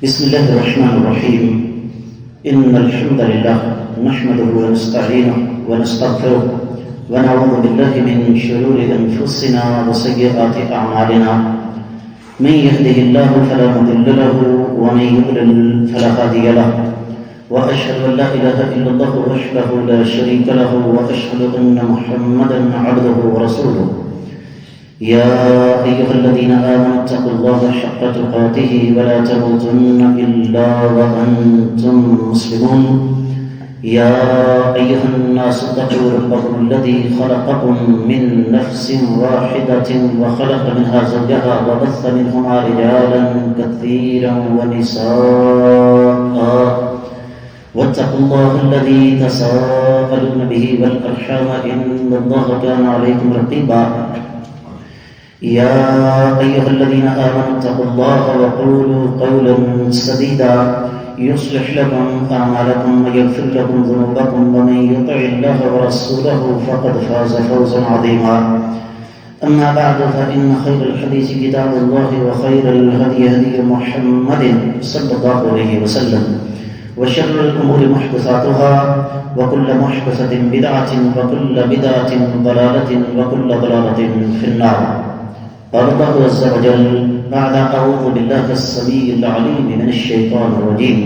بسم الله الرحمن الرحيم. إن الحمد لله نحمده ونستعينه ونستغفره ونعوذ بالله من شرور أنفسنا وسيئات أعمالنا. من يهده الله فلا مضل له ومن يضلل فلا هادي له، وأشهد أن لا إله إلا الله وحده لا شريك له، وأشهد أن محمدا عبده ورسوله. يا أيها الذين آمنوا اتقوا الله حق تقاته ولا تموتن إلا وأنتم مسلمون. يا أيها الناس اتقوا ربكم الذي خلقكم من نفس واحدة وخلق منها زوجها وبث منهما رجالا كثيرا ونساء، واتقوا الله الذي تساءلون به والأرحام إن الله كان عليكم رقيبا. يا أيها الذين آمنوا اتقوا الله وقولوا قولا سديدا يصلح لكم أعمالكم ويغفر لكم ذنوبكم، ومن يطع الله ورسوله فقد فاز فوزا عظيما. أما بعد، فإن خير الحديث كتاب الله، وخير الهدي هدي محمد صلى الله عليه وسلم، وشر الأمور محدثاتها، وكل محدثة بدعة، وكل بدعة ضلالة، وكل ضلالة في النار. قال الله عز وجل بعد أعوذ بالله السميع العليم من الشيطان الرجيم: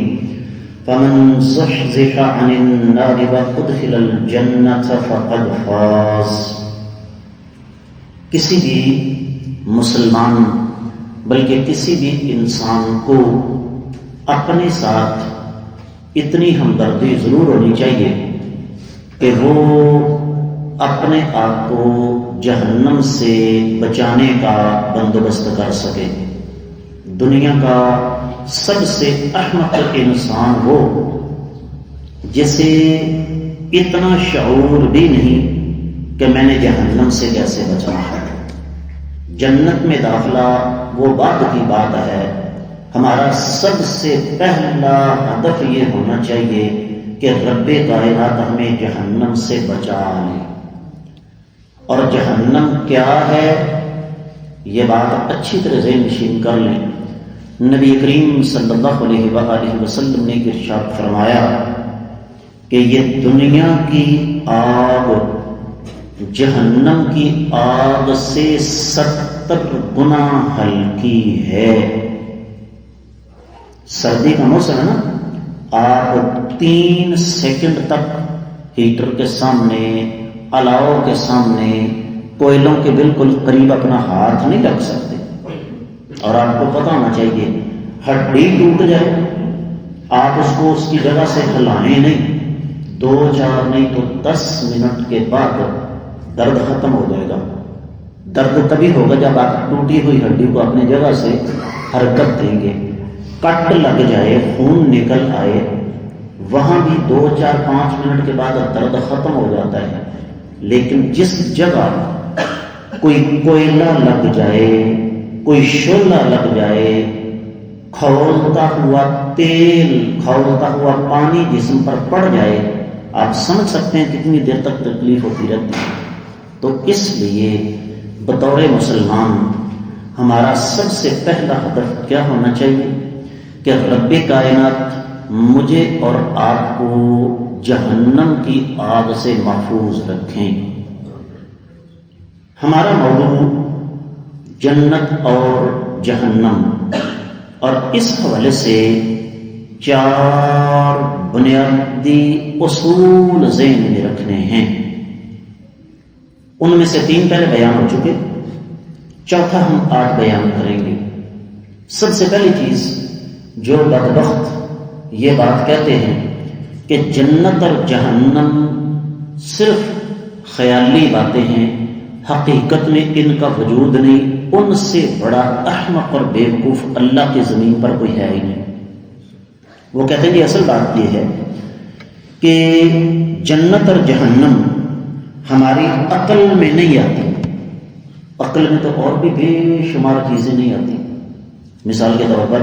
فمن زحزح عن النار وأدخل الجنة فقد فاز. کسی بھی مسلمان بلکہ کسی بھی انسان کو اپنے ساتھ اتنی ہمدردی ضرور ہونی چاہیے کہ وہ اپنے آپ کو جہنم سے بچانے کا بندوبست کر سکے. دنیا کا سب سے احمق انسان وہ جسے اتنا شعور بھی نہیں کہ میں نے جہنم سے کیسے بچنا ہے. جنت میں داخلہ وہ بعد کی بات ہے. ہمارا سب سے پہلا ہدف یہ ہونا چاہیے کہ رب کائنات ہمیں جہنم سے بچا لے. اور جہنم کیا ہے یہ بات اچھی طرح ذہن نشین کر لیں. نبی کریم صلی اللہ علیہ وآلہ وسلم نے ارشاد فرمایا کہ یہ دنیا کی آگ جہنم کی آگ سے 70 گنا ہلکی ہے. سردی کا موسم ہے نا، آپ 3 سیکنڈ تک ہیٹر کے سامنے، الاؤ کے سامنے، کوئلوں کے بالکل قریب اپنا ہاتھ نہیں رکھ سکتے. اور آپ کو پتہ ہونا چاہیے ہڈی ٹوٹ جائے آپ اس کو اس کی جگہ سے ہلائیں نہیں، 2-4 نہیں تو 10 منٹ کے بعد درد ختم ہو جائے گا. درد تبھی ہوگا جب آپ ٹوٹی ہوئی ہڈی کو اپنی جگہ سے حرکت دیں گے. کٹ لگ جائے، خون نکل آئے، وہاں بھی 2-4-5 منٹ کے بعد درد ختم ہو جاتا ہے. لیکن جس جگہ کوئی کوئلہ لگ جائے، کوئی شعلہ لگ جائے، کھولتا ہوا تیل، کھولتا ہوا پانی جسم پر پڑ جائے، آپ سمجھ سکتے ہیں کتنی دیر تک تکلیف ہوتی رہتی ہے. تو اس لیے بطور مسلمان ہمارا سب سے پہلا ہدف کیا ہونا چاہیے کہ رب کائنات مجھے اور آپ کو جہنم کی آگ سے محفوظ رکھیں. ہمارا موضوع جنت اور جہنم، اور اس حوالے سے 4 بنیادی اصول ذہن میں رکھنے ہیں. ان میں سے 3 پہلے بیان ہو چکے، چوتھا ہم آج بیان کریں گے. سب سے پہلی چیز جو بدبخت یہ بات کہتے ہیں کہ جنت اور جہنم صرف خیالی باتیں ہیں، حقیقت میں ان کا وجود نہیں، ان سے بڑا احمق اور بیوقوف اللہ کی زمین پر کوئی ہے ہی نہیں. وہ کہتے ہیں کہ اصل بات یہ ہے کہ جنت اور جہنم ہماری عقل میں نہیں آتی. عقل میں تو اور بھی بے شمار چیزیں نہیں آتی. مثال کے طور پر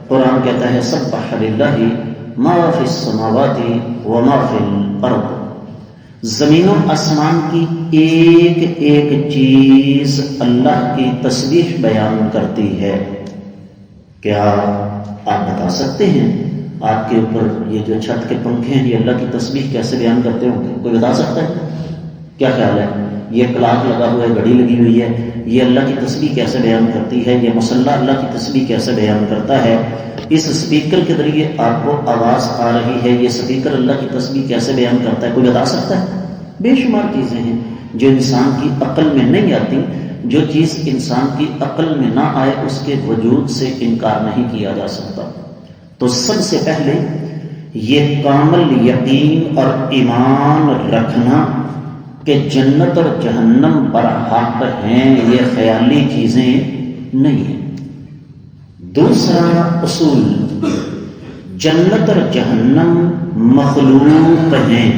قرآن کہتا ہے سبح للہ ما فی السماوات وما فی الارض. زمین و آسمان کی ایک ایک چیز اللہ کی تسبیح بیان کرتی ہے. کیا آپ بتا سکتے ہیں آپ کے اوپر یہ جو چھت کے پنکھے ہیں یہ اللہ کی تسبیح کیسے بیان کرتے ہوں گے؟ کوئی بتا سکتا ہے؟ کیا خیال ہے؟ یہ کلاک لگا ہوا ہے، گھڑی لگی ہوئی ہے، یہ اللہ کی تسبیح کیسے بیان کرتی ہے؟ یہ مسلح اللہ کی تسبیح کیسے بیان کرتا ہے؟ اس اسپیکر کے ذریعے آپ کو آواز آ رہی ہے، یہ اسپیکر اللہ کی تسبیح کیسے بیان کرتا ہے؟ کوئی بتا سکتا ہے؟ بے شمار چیزیں ہیں جو انسان کی عقل میں نہیں آتی. جو چیز انسان کی عقل میں نہ آئے اس کے وجود سے انکار نہیں کیا جا سکتا. تو سب سے پہلے یہ کامل یقین اور ایمان رکھنا کہ جنت اور جہنم برحق ہیں، یہ خیالی چیزیں نہیں ہیں. دوسرا اصول، جنت اور جہنم مخلوق ہیں،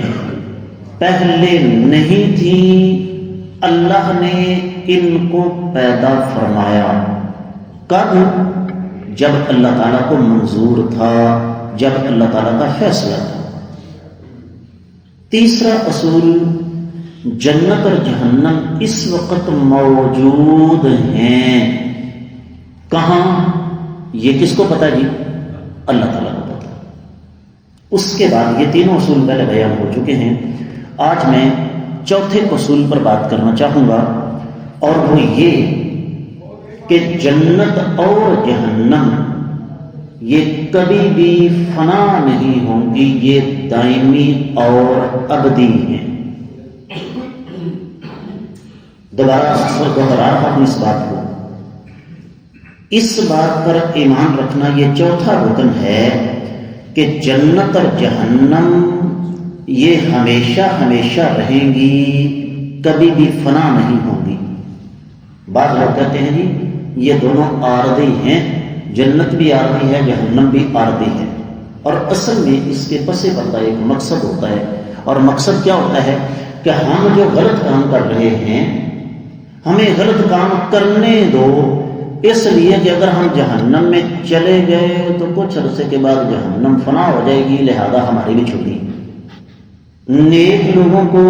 پہلے نہیں تھی، اللہ نے ان کو پیدا فرمایا. کب؟ جب اللہ تعالیٰ کو منظور تھا، جب اللہ تعالیٰ کا فیصلہ تھا. تیسرا اصول، جنت اور جہنم اس وقت موجود ہیں. کہاں؟ یہ کس کو پتا جی؟ اللہ تعالیٰ کو پتا. اس کے بعد یہ تینوں اصول پہلے بیان ہو چکے ہیں. آج میں چوتھے اصول پر بات کرنا چاہوں گا، اور وہ یہ کہ جنت اور جہنم یہ کبھی بھی فنا نہیں ہوں گی، یہ دائمی اور ابدی ہیں. دوبارہ دوہرا اپنی اس بات کو، اس بات پر ایمان رکھنا یہ چوتھا رکن ہے کہ جنت اور جہنم یہ ہمیشہ ہمیشہ رہیں گی، کبھی بھی فنا نہیں ہوں گی. بعض لوگ کہتے ہیں جی یہ دونوں عارضی ہیں، جنت بھی عارضی ہے، جہنم بھی عارضی ہے. اور اصل میں اس کے پس پردہ ایک مقصد ہوتا ہے، اور مقصد کیا ہوتا ہے کہ ہم جو غلط کام کر رہے ہیں ہمیں غلط کام کرنے دو، اس لیے کہ اگر ہم جہنم میں چلے گئے تو کچھ عرصے کے بعد جہنم فنا ہو جائے گی، لہذا ہماری بھی چھٹی. نیک لوگوں کو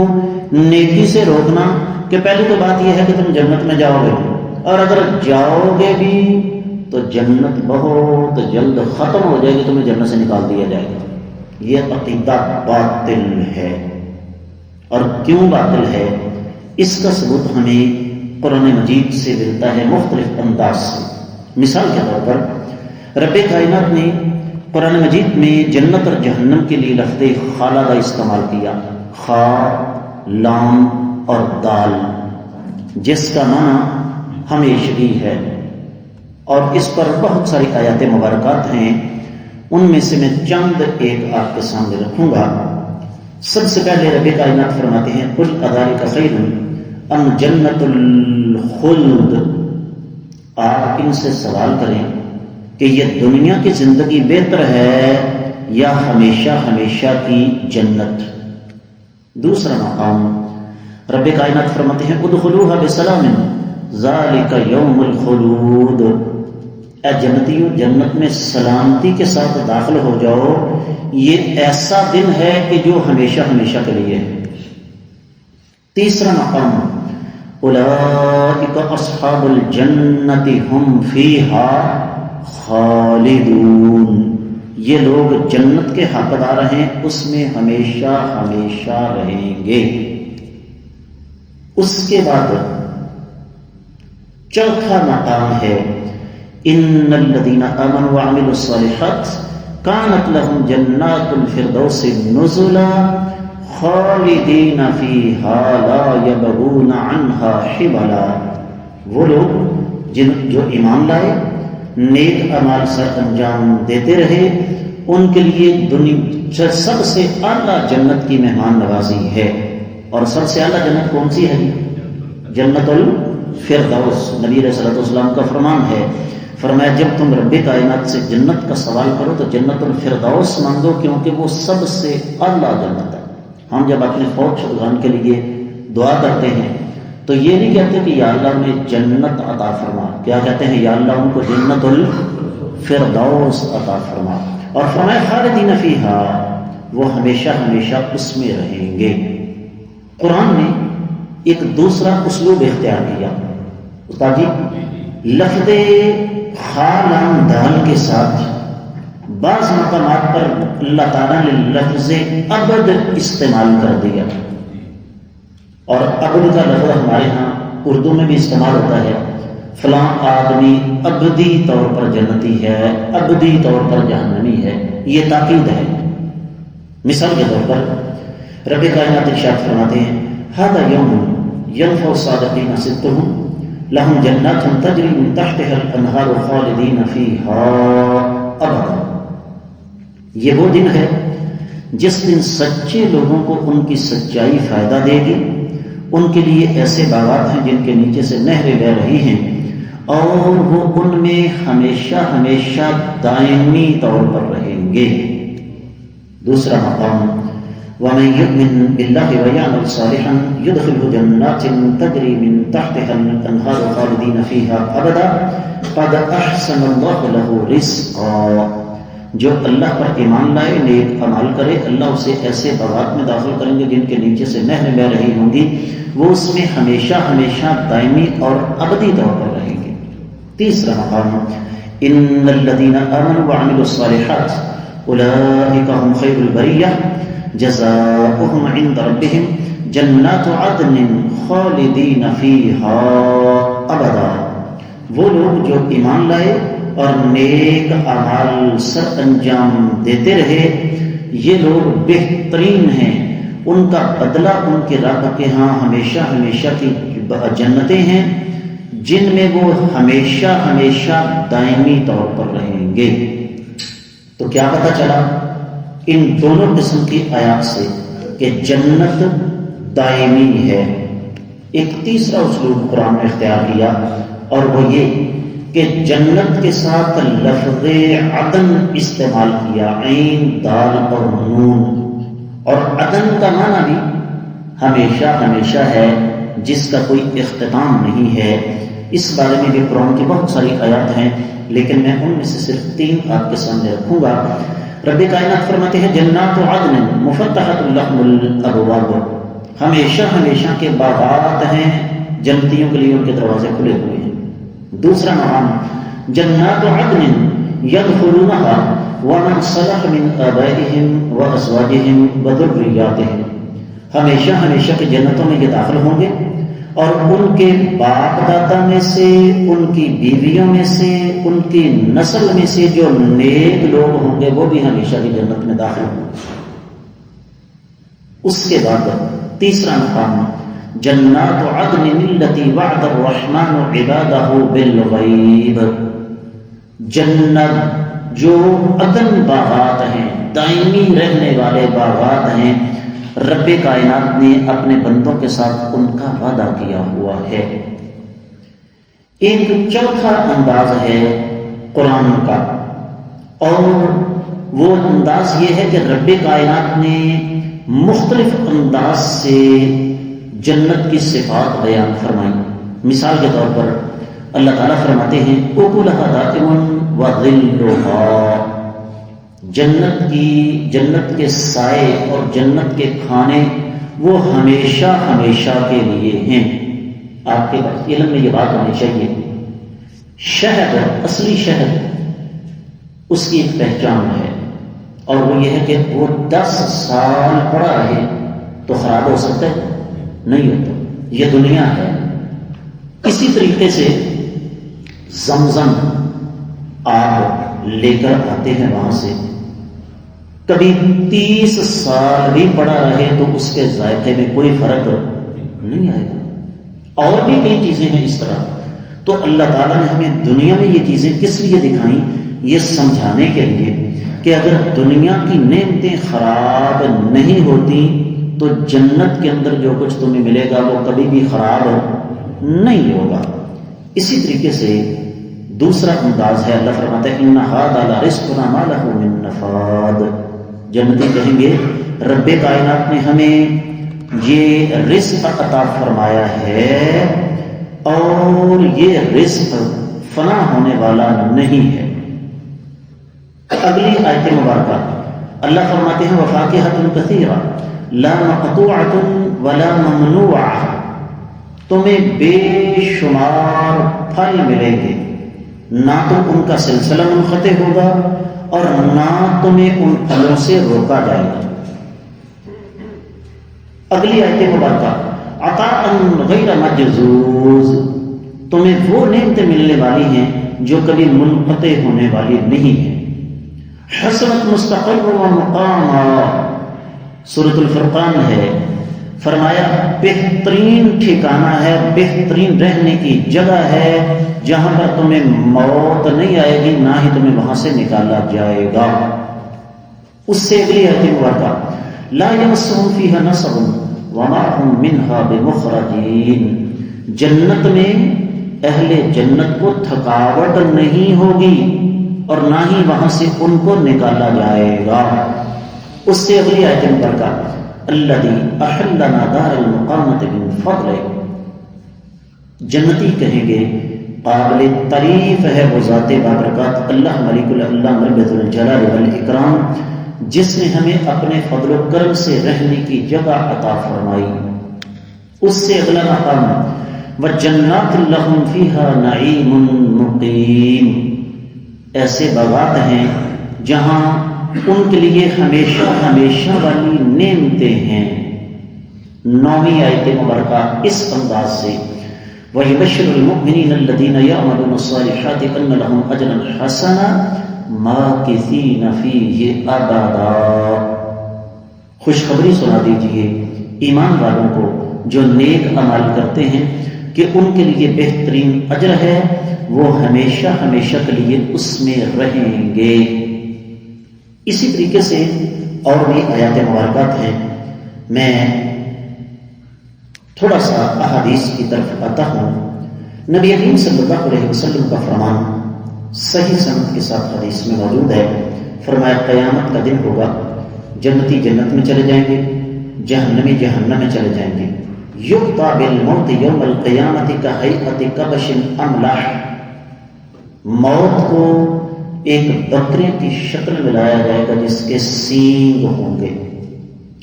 نیکی سے روکنا کہ پہلی تو بات یہ ہے کہ تم جنت میں جاؤ گے، اور اگر جاؤ گے بھی تو جنت بہت جلد ختم ہو جائے گی، تمہیں جنت سے نکال دیا جائے گا. یہ عقیدہ باطل ہے. اور کیوں باطل ہے؟ اس کا ثبوت ہمیں قرآن مجید سے ملتا ہے مختلف انداز سے. مثال کے طور پر رب کائنات نے قرآن مجید میں جنت اور جہنم کے لیے لفظ خالدہ استعمال کیا، خا، لام اور دال، جس کا معنی ہمیشگی ہے. اور اس پر بہت ساری آیات مبارکات ہیں، ان میں سے میں چند ایک آپ کے سامنے رکھوں گا. سب سے پہلے رب کائنات فرماتے ہیں قل اذالک خیر ام جنت الخلد. آپ ان سے سوال کریں کہ یہ دنیا کی زندگی بہتر ہے یا ہمیشہ ہمیشہ کی جنت. دوسرا مقام رب کائنات فرماتے ہیں ادخلوها بسلام ذالک یوم الخلود. اے جنتیوں، جنت میں سلامتی کے ساتھ داخل ہو جاؤ، یہ ایسا دن ہے کہ جو ہمیشہ ہمیشہ کے لیے ہے. تیسرا مقام اولئک اصحاب الجنت هم فیہا خالدون. یہ لوگ جنت کے حقدار ہیں، اس میں ہمیشہ ہمیشہ رہیں گے. اس کے بعد چوتھا مقام ہے ان الذین آمنوا وعملوا الصالحات کانت لهم جنات الفردوس نزلا خالدین فیہا لا یبغون عنہا حولا. وہ لوگ جو ایمان لائے، نیک اعمال سر انجام دیتے رہے، ان کے لیے دنیا سب سے اعلیٰ جنت کی مہمان نوازی ہے. اور سب سے اعلیٰ جنت کون سی ہے؟ جنت الفردوس. نبی علیہ الصلوۃ والسلام کا فرمان ہے، فرمایا جب تم رب کائنات سے جنت کا سوال کرو تو جنت الفردوس مانگو، کیونکہ وہ سب سے اعلیٰ جنت ہے. ہم جب اپنے فوت شدگان کے لیے دعا کرتے ہیں تو یہ نہیں کہتے کہ یا اللہ میں جنت عطا فرما، کیا کہتے ہیں؟ یا اللہ ان کو جنت الفردوس عطا فرما. اور فرمایا خالدین فیہا، وہ ہمیشہ ہمیشہ اس میں رہیں گے. قرآن نے ایک دوسرا اسلوب اختیار کیا. استاد جی لفظ خالان دال کے ساتھ بعض مقامات پر اللہ تعالیٰ نے لفظ ابد استعمال کر دیا، اور ابد کا لفظ ہمارے ہاں اردو میں بھی استعمال ہوتا ہے، فلاں آدمی ابدی طور پر جنتی ہے، ابدی طور پر جہنمی ہے، یہ تاکید ہے۔ مثال کے طور پر رب کائنات ارشاد فرماتے ہیں ھذا یوم ینفع الصادقین صدقہم لہم جنات تجری من تحتها الانہار خالدین فیہا ابدا۔ یہ وہ دن ہے جس دن سچے لوگوں کو ان کی سچائی فائدہ دے گی، ان کے لیے ایسے باغات ہیں جن کے نیچے سے نہریں بہہ رہی ہیں، اور وہ ان میں ہمیشہ ہمیشہ دائمی طور پر رہیں گے۔ دوسرا مقام وَمَن يُؤْمِن بِاللَّهِ وَيَعْمَلْ صَالِحًا يُدْخِلْهُ جَنَّاتٍ تَجْرِي مِن تَحْتِهَا الْأَنْهَارُ خَالِدِينَ فِيهَا أَبَدًا قَدْ أَحْسَنَ اللَّهُ لَهُ رِزْقًا۔ جو اللہ پر ایمان لائے، نیک اعمال کرے، اللہ اسے ایسے باغات میں داخل کریں گے جن کے نیچے سے نہریں بہہ رہی ہوں گی، وہ اس میں ہمیشہ ہمیشہ دائمی اور ابدی طور پر رہیں گے۔ تیسرا مقام ان الذين آمنوا وعملوا الصالحات اولئک هم خیر البریہ جزاؤهم عند ربهم جنات عدن خالدین فیہا ابدا۔ وہ لوگ جو ایمان لائے اور نیک اعمال سر انجام دیتے رہے، یہ لوگ بہترین ہیں، ان کا بدلہ ان کے رب کے ہاں ہمیشہ ہمیشہ کی جنتیں ہیں جن میں وہ ہمیشہ ہمیشہ دائمی طور پر رہیں گے۔ تو کیا پتہ چلا ان دونوں قسم کی آیات سے کہ جنت دائمی ہے۔ ایک تیسرا اسلوب قرآن نے اختیار کیا، اور وہ یہ کہ جنت کے ساتھ لفظ عدن استعمال کیا، عین دال اور نون، اور عدن کا معنی بھی ہمیشہ ہمیشہ ہے جس کا کوئی اختتام نہیں ہے۔ اس بارے میں بھی قرآن کی بہت ساری آیات ہیں، لیکن میں ان میں سے صرف 3 آپ کے سامنے رکھوں گا۔ رب کائنات فرماتے ہیں جنات عدن مفتحۃ لهم الابواب، ہمیشہ ہمیشہ کے باغات ہیں، جنتیوں کے لیے ان کے دروازے کھلے ہوئے ہیں۔ دوسرا مقام جنات عدن يدخلونها ومن صلح من آبائهم وازواجهم وذرياتهم، ہمیشہ ہمیشہ کی جنتوں میں یہ داخل ہوں گے، اور ان کے باپ دادا میں سے، ان کی بیویوں میں سے، ان کی نسل میں سے جو نیک لوگ ہوں گے وہ بھی ہمیشہ کی جنت میں داخل ہوں گے۔ اس کے بعد تیسرا مقام جنات عدن التي وعد الرحمن عباده بالغیب، جنت جو عدن باغات ہیں، دائمی رہنے والے باغات ہیں، رب کائنات نے اپنے بندوں کے ساتھ ان کا وعدہ کیا ہوا ہے۔ ایک چوتھا انداز ہے قرآن کا، اور وہ انداز یہ ہے کہ رب کائنات نے مختلف انداز سے جنت کی صفات بیان فرمائی۔ مثال کے طور پر اللہ تعالیٰ فرماتے ہیں اکلھا دائم وظلھا، جنت کے سائے اور جنت کے کھانے وہ ہمیشہ ہمیشہ کے لیے ہیں۔ آپ کے علم میں یہ بات ہونی چاہیے، شہد، اصلی شہد، اس کی ایک پہچان ہے، اور وہ یہ ہے کہ وہ 10 سال پڑا رہے تو خراب ہو سکتا ہے؟ نہیں ہوتا، یہ دنیا ہے۔ اسی طریقے سے زمزم آپ لے کر آتے ہیں وہاں سے، کبھی 30 سال بھی پڑا رہے تو اس کے ذائقے میں کوئی فرق نہیں آئے گا۔ اور بھی کئی چیزیں ہیں اس طرح۔ تو اللہ تعالیٰ نے ہمیں دنیا میں یہ چیزیں کس لیے دکھائیں؟ یہ سمجھانے کے لیے کہ اگر دنیا کی نعمتیں خراب نہیں ہوتی تو جنت کے اندر جو کچھ تمہیں ملے گا وہ کبھی بھی خراب نہیں ہوگا۔ اسی طریقے سے دوسرا انداز ہے، اللہ فرماتا ہے ان ھذا لرزقنا ما لہ من نفاد، جنتی کہیں گے رب کائنات نے ہمیں یہ رزق عطا فرمایا ہے اور یہ رزق فنا ہونے والا نہیں ہے۔ اگلی آیت مبارکہ اللہ فرماتے ہیں وفاکہۃ کثیرہ لا مقطوعۃ ولا ممنوعہ، تمہیں بے شمار پھل ملیں گے، نہ تو ان کا سلسلہ منقطع ہوگا اور نہ تمہیں ان پھلوں سے روکا جائے گا۔ اگلی آیت مبارکہ، عطاء غیر مجذوذ، تمہیں وہ نعمتیں ملنے والی ہیں جو کبھی منقطع ہونے والی نہیں ہیں۔ حسنت مستقر و مقاما، سورۃ الفرقان ہے، فرمایا بہترین ٹھکانہ ہے، بہترین رہنے کی جگہ ہے، جہاں پر تمہیں موت نہیں آئے گی، نہ ہی تمہیں وہاں سے نکالا جائے گا۔ اس سے اگلی آیت مبارکہ، لا یمسہم فیہا نصب وما ہم منہا بمخرجین، جنت میں اہل جنت کو تھکاوٹ نہیں ہوگی اور نہ ہی وہاں سے ان کو نکالا جائے گا۔ اس سے اگلی آیت مبارکہ، الذی احلنا دار المقامۃ من فضلہ، جنتی کہیں گے قابل تعریف ہے وہ ذات بابرکات اللہ ملک اللہ رب الجلال والاکرام، جس نے ہمیں اپنے فضل و کرم سے رہنے کی جگہ عطا فرمائی۔ اس سے اگلا مقام، وجنات لہم فیہا نعیم مقیم، ایسے باغات ہیں جہاں ان کے لیے ہمیشہ ہمیشہ والی نعمتیں ہیں۔ 9ویں آیت مبارکہ اس انداز سے، وَيُبَشِّرُ الْمُؤْمِنِينَ الَّذِينَ يَعْمَلُونَ الصَّالِحَاتِ أَنَّ لَهُمْ أَجْرًا حَسَنًا مَاكِثِينَ فِيهِ أَبَدًا، خوشخبری سنا دیجئے ایمان والوں کو جو نیک اعمال کرتے ہیں کہ ان کے لیے بہترین اجر ہے، وہ ہمیشہ ہمیشہ کے لیے اس میں رہیں گے۔ اسی طریقے سے اور بھی آیات مبارکات ہیں، میں تھوڑا سا احادیث کی طرف آتا ہوں۔ نبی کریم صلی اللہ علیہ وسلم کا فرمان صحیح سند کے ساتھ حدیث میں موجود ہے، فرمایا قیامت کا دن ہوگا، جنتی جنت میں چلے جائیں گے، جہنمی جہنم میں چلے جائیں گے، یؤتی بالموت یوم القیامت کہیئۃ کبش املح، موت کو ایک بکرے کی شکل میں لایا جائے گا جس کے سینگ ہوں گے،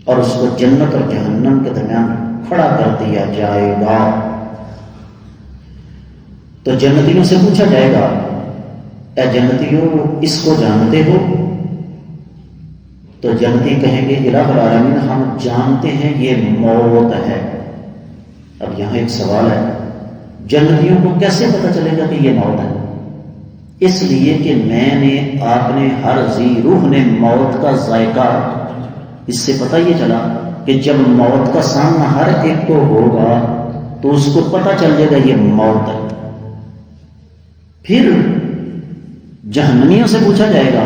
اور اس کو جنت اور جہنم کے درمیان کھڑا کر دیا جائے گا۔ تو جنتیوں سے پوچھا جائے گا، اے جنتیوں اس کو جانتے ہو؟ تو جنتی کہیں گے الہ العالمین ہم جانتے ہیں یہ موت ہے۔ اب یہاں ایک سوال ہے، جنتیوں کو کیسے پتہ چلے گا کہ یہ موت ہے؟ اس لیے کہ میں نے، آپ نے، ہر ذی روح نے موت کا ذائقہ، اس سے پتہ یہ چلا کہ جب موت کا سامنا ہر ایک کو ہوگا تو اس کو پتہ چل جائے گا یہ موت ہے۔ پھر جہنمیوں سے پوچھا جائے گا،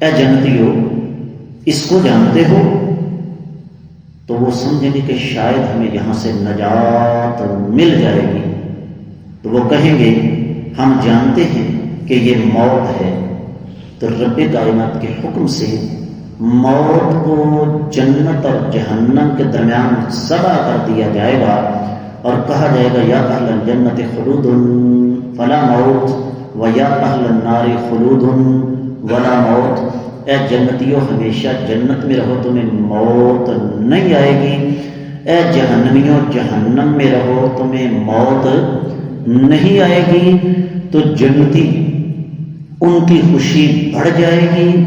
اے جنتیوں اس کو جانتے ہو؟ تو وہ سمجھیں گے کہ شاید ہمیں یہاں سے نجات مل جائے گی، تو وہ کہیں گے ہم جانتے ہیں کہ یہ موت ہے۔ تو رب کائنات کے حکم سے موت کو جنت اور جہنم کے درمیان ذبح کر دیا جائے گا اور کہا جائے گا یا اہل الجنت خلود فلا موت و یا اہل النار خلود ولا موت، اے جنتیوں ہمیشہ جنت میں رہو تمہیں موت نہیں آئے گی، اے جہنمیوں جہنم میں رہو تمہیں موت نہیں آئے گی۔ تو جنتی ان کی خوشی بڑھ جائے گی،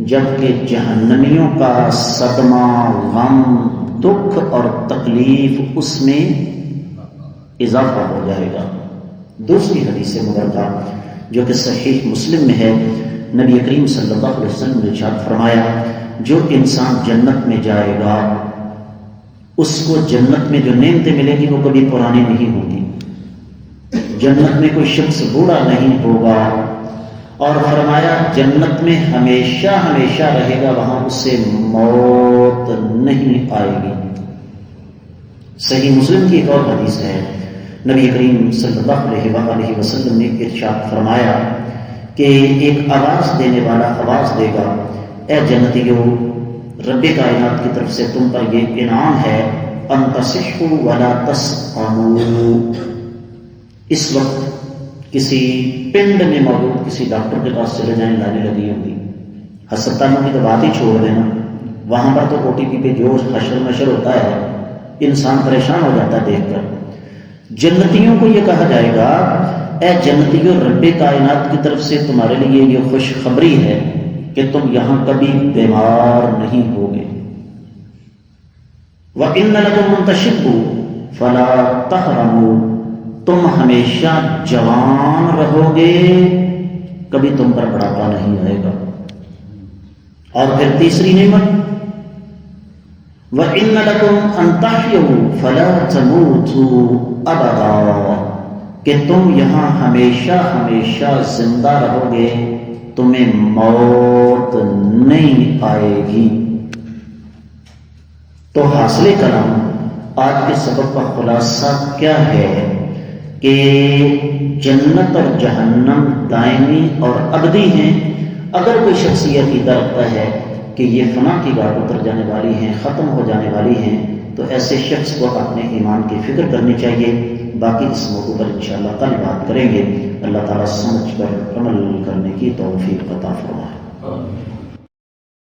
جبکہ جہنمیوں کا صدمہ، غم، دکھ اور تکلیف اس میں اضافہ ہو جائے گا۔ دوسری حدیث مبارکہ جو کہ صحیح مسلم میں ہے، نبی کریم صلی اللہ علیہ وسلم نے ارشاد فرمایا، جو انسان جنت میں جائے گا اس کو جنت میں جو نعمتیں ملیں گی وہ کبھی پرانی نہیں ہوں گی، جنت میں کوئی شخص بوڑھا نہیں ہوگا، اور فرمایا جنت میں ہمیشہ ہمیشہ رہے گا، وہاں اس سے موت نہیں آئے گی۔ صحیح مسلم کی ایک اور حدیث ہے، نبی کریم صلی اللہ علیہ وآلہ وسلم نے ارشاد فرمایا کہ ایک آواز دینے والا آواز دے گا، اے جنتیوں رب کائنات کی طرف سے تم پر یہ انعام ہے، ان تصحوا ولا تسقموا۔ اس وقت کسی پنڈ میں موجود کسی ڈاکٹر کے پاس چلے جائیں، لائنیں لگی ہوں گی، ہسپتالوں کی تو بات ہی چھوڑ دینا، وہاں پر تو او ٹی پی پہ جو حشر نشر ہوتا ہے انسان پریشان ہو جاتا ہے دیکھ کر۔ جنتیوں کو یہ کہا جائے گا اے جنتیوں، رب کائنات کی طرف سے تمہارے لیے یہ خوشخبری ہے کہ تم یہاں کبھی بیمار نہیں ہوگے۔ وَإِنَّ لَكُمْ أَن تَشِبُّوا فَلَا تَحْرَمُوا، تم ہمیشہ جوان رہو گے، کبھی تم پر بڑھاپا نہیں آئے گا۔ اور پھر تیسری نعمت وَإِنَّ لَكُمْ أَن تَحْيَوْا فَلَا تَمُوتُوا أَبَدًا، کہ تم یہاں ہمیشہ ہمیشہ زندہ رہو گے، تمہیں موت نہیں آئے گی۔ تو حاصل کلام آج کے سبق کا خلاصہ کیا ہے کہ جنت اور جہنم دائمی اور ابدی ہیں۔ اگر کوئی شخص یہ عقیدہ رکھتا ہے کہ یہ فنا کی گھاٹ اتر جانے والی ہیں، ختم ہو جانے والی ہیں، تو ایسے شخص کو اپنے ایمان کی فکر کرنی چاہیے۔ باقی اس موضوع پر انشاءاللہ کل بات کریں گے۔ اللہ تعالیٰ سمجھ کر عمل کرنے کی توفیق عطا فرمائے۔